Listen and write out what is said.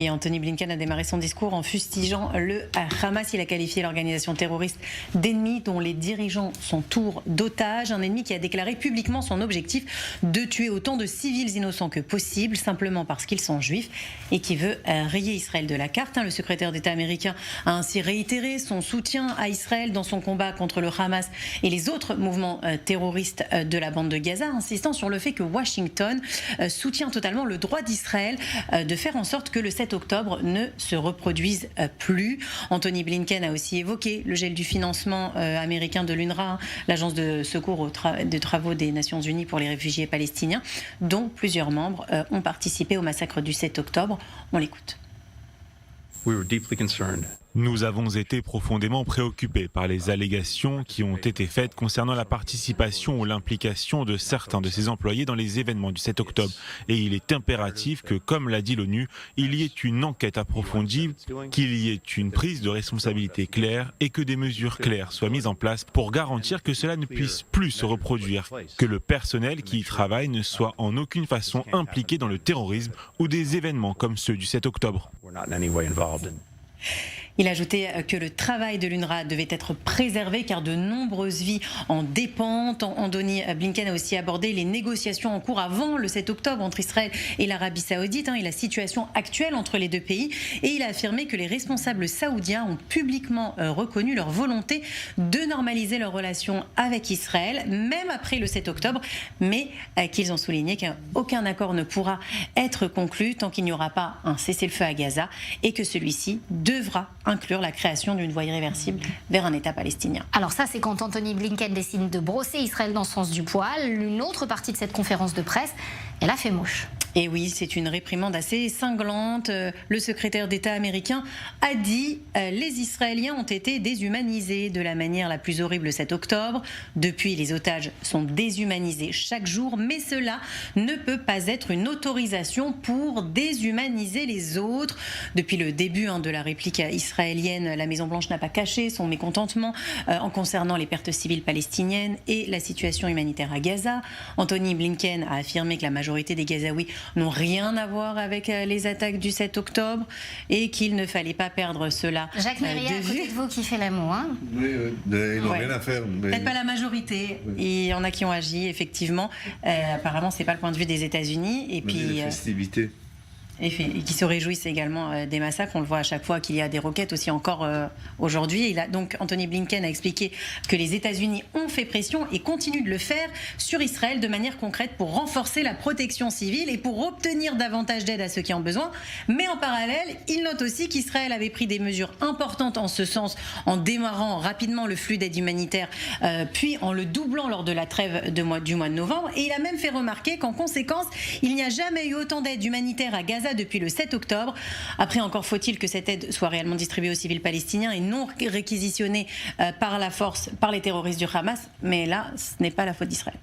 Et Anthony Blinken a démarré son discours en fustigeant le Hamas. Il a qualifié l'organisation terroriste d'ennemi dont les dirigeants sont tours d'otages. Un ennemi qui a déclaré publiquement son objectif de tuer autant de civils innocents que possible, simplement parce qu'ils sont juifs, et qui veut rayer Israël de la carte. Le secrétaire d'État américain a ainsi réitéré son soutien à Israël dans son combat contre le Hamas et les autres mouvements terroristes de la bande de Gaza, insistant sur le fait que Washington soutient totalement le droit d'Israël de faire en sorte que le 7 octobre ne se reproduise plus. Anthony Blinken a aussi évoqué le gel du financement américain de l'UNRWA, l'agence de secours de travaux des Nations Unies pour les réfugiés palestiniens, dont plusieurs membres ont participé au massacre du 7 octobre. On l'écoute. Nous avons été profondément préoccupés par les allégations qui ont été faites concernant la participation ou l'implication de certains de ces employés dans les événements du 7 octobre. Et il est impératif que, comme l'a dit l'ONU, il y ait une enquête approfondie, qu'il y ait une prise de responsabilité claire et que des mesures claires soient mises en place pour garantir que cela ne puisse plus se reproduire, que le personnel qui y travaille ne soit en aucune façon impliqué dans le terrorisme ou des événements comme ceux du 7 octobre. Il a ajouté que le travail de l'UNRWA devait être préservé car de nombreuses vies en dépendent. Anthony Blinken a aussi abordé les négociations en cours avant le 7 octobre entre Israël et l'Arabie Saoudite et la situation actuelle entre les deux pays. Et il a affirmé que les responsables saoudiens ont publiquement reconnu leur volonté de normaliser leurs relations avec Israël, même après le 7 octobre, mais qu'ils ont souligné qu'aucun accord ne pourra être conclu tant qu'il n'y aura pas un cessez-le-feu à Gaza et que celui-ci devra inclure la création d'une voie irréversible vers un État palestinien. Alors ça, c'est quand Anthony Blinken décide de brosser Israël dans le sens du poil. Une autre partie de cette conférence de presse, elle a fait mouche. Et oui, c'est une réprimande assez cinglante. Le secrétaire d'État américain a dit « Les Israéliens ont été déshumanisés de la manière la plus horrible le 7 octobre. Depuis, les otages sont déshumanisés chaque jour, mais cela ne peut pas être une autorisation pour déshumaniser les autres. » Depuis le début de la réplique israélienne, la Maison-Blanche n'a pas caché son mécontentement en concernant les pertes civiles palestiniennes et la situation humanitaire à Gaza. Anthony Blinken a affirmé que la majorité des Gazaouis n'ont rien à voir avec les attaques du 7 octobre et qu'il ne fallait pas perdre cela Jacques Myriel, à côté de vous, qui fait l'amour. Oui, ils n'ont rien à faire. Mais... Peut-être pas la majorité. Oui. Il y en a qui ont agi, effectivement. Apparemment, ce n'est pas le point de vue des États-Unis. Et puis, des festivités. Et qui se réjouissent également des massacres. On le voit à chaque fois qu'il y a des roquettes, aussi encore aujourd'hui. Donc Anthony Blinken a expliqué que les États-Unis ont fait pression et continuent de le faire sur Israël de manière concrète pour renforcer la protection civile et pour obtenir davantage d'aide à ceux qui en ont besoin. Mais en parallèle, il note aussi qu'Israël avait pris des mesures importantes en ce sens en démarrant rapidement le flux d'aide humanitaire, puis en le doublant lors de la trêve du mois de novembre. Et il a même fait remarquer qu'en conséquence, il n'y a jamais eu autant d'aide humanitaire à Gaza depuis le 7 octobre. Après, encore faut-il que cette aide soit réellement distribuée aux civils palestiniens et non réquisitionnée par la force, par les terroristes du Hamas. Mais là, ce n'est pas la faute d'Israël.